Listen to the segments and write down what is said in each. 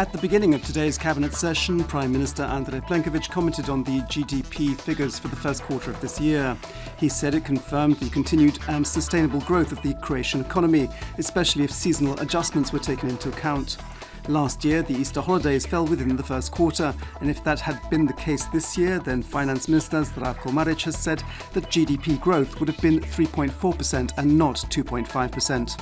At the beginning of today's cabinet session, Prime Minister Andrej Plenković commented on the GDP figures for the first quarter of this year. He said it confirmed the continued and sustainable growth of the Croatian economy, especially if seasonal adjustments were taken into account. Last year, the Easter holidays fell within the first quarter, and if that had been the case this year, then Finance Minister Zdravko Marić has said that GDP growth would have been 3.4% and not 2.5%.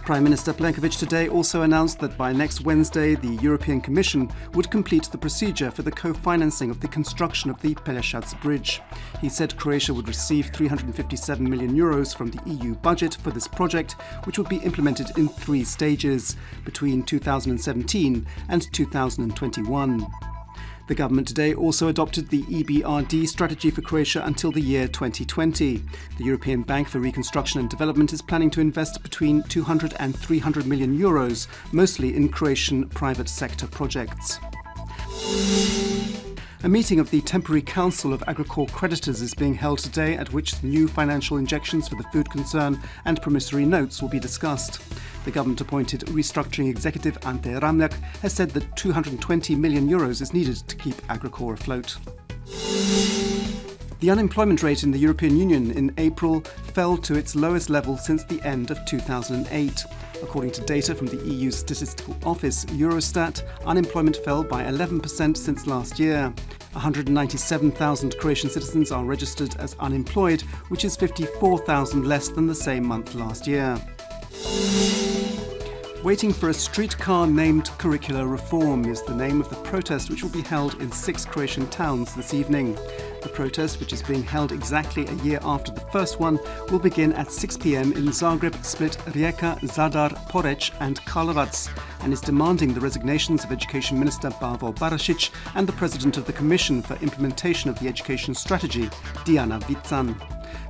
Prime Minister Plenković today also announced that by next Wednesday the European Commission would complete the procedure for the co-financing of the construction of the Pelješac Bridge. He said Croatia would receive €357 million from the EU budget for this project, which would be implemented in 3 stages between 2017 and 2021. The government today also adopted the EBRD strategy for Croatia until the year 2020. The European Bank for Reconstruction and Development is planning to invest between €200 and €300 million, mostly in Croatian private sector projects. A meeting of the Temporary Council of Agricole Creditors is being held today, at which new financial injections for the food concern and promissory notes will be discussed. The government-appointed restructuring executive Ante Ramljak has said that €220 million is needed to keep Agricole afloat. The unemployment rate in the European Union in April fell to its lowest level since the end of 2008. According to data from the EU Statistical Office, Eurostat, unemployment fell by 11% since last year. 197,000 Croatian citizens are registered as unemployed, which is 54,000 less than the same month last year. Waiting for a streetcar named Curricular Reform is the name of the protest which will be held in 6 Croatian towns this evening. The protest, which is being held exactly a year after the first one, will begin at 6 p.m. in Zagreb, Split, Rijeka, Zadar, Poreč and Karlovac, and is demanding the resignations of Education Minister Bavo Barašić and the President of the Commission for Implementation of the Education Strategy, Dijana Vican.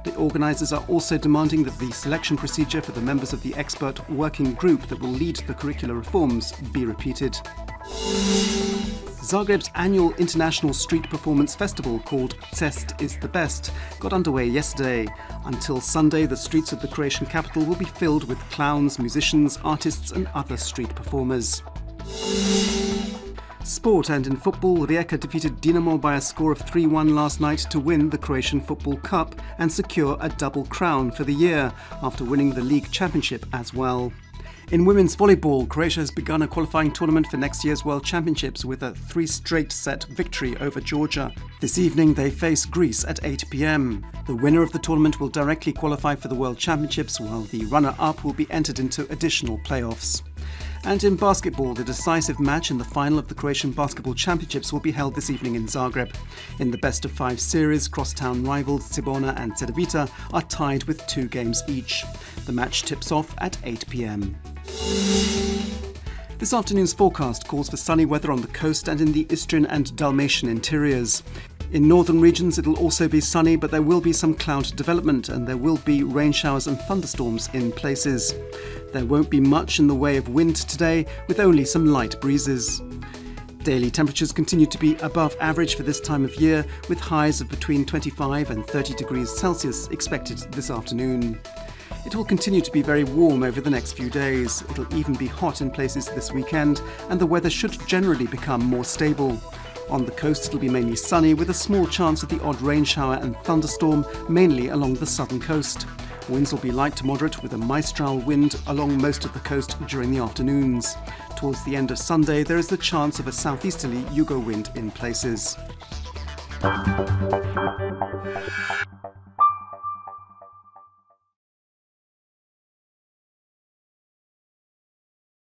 The organisers are also demanding that the selection procedure for the members of the expert working group that will lead the curricular reforms be repeated. Zagreb's annual international street performance festival, called Cest is the Best, got underway yesterday. Until Sunday, the streets of the Croatian capital will be filled with clowns, musicians, artists and other street performers. Sport, and in football, Rijeka defeated Dinamo by a score of 3-1 last night to win the Croatian Football Cup and secure a double crown for the year, after winning the league championship as well. In women's volleyball, Croatia has begun a qualifying tournament for next year's World Championships with a 3-straight-set victory over Georgia. This evening they face Greece at 8 p.m. The winner of the tournament will directly qualify for the World Championships, while the runner-up will be entered into additional playoffs. And in basketball, the decisive match in the final of the Croatian Basketball Championships will be held this evening in Zagreb. In the best-of-5 series, crosstown rivals Cibona and Cedevita are tied with 2 games each. The match tips off at 8 p.m. This afternoon's forecast calls for sunny weather on the coast and in the Istrian and Dalmatian interiors. In northern regions it'll also be sunny, but there will be some cloud development and there will be rain showers and thunderstorms in places. There won't be much in the way of wind today, with only some light breezes. Daily temperatures continue to be above average for this time of year, with highs of between 25 and 30 degrees Celsius expected this afternoon. It will continue to be very warm over the next few days. It'll even be hot in places this weekend, and the weather should generally become more stable. On the coast it'll be mainly sunny, with a small chance of the odd rain shower and thunderstorm, mainly along the southern coast. Winds will be light to moderate, with a maestral wind along most of the coast during the afternoons. Towards the end of Sunday there is the chance of a southeasterly Yugo wind in places.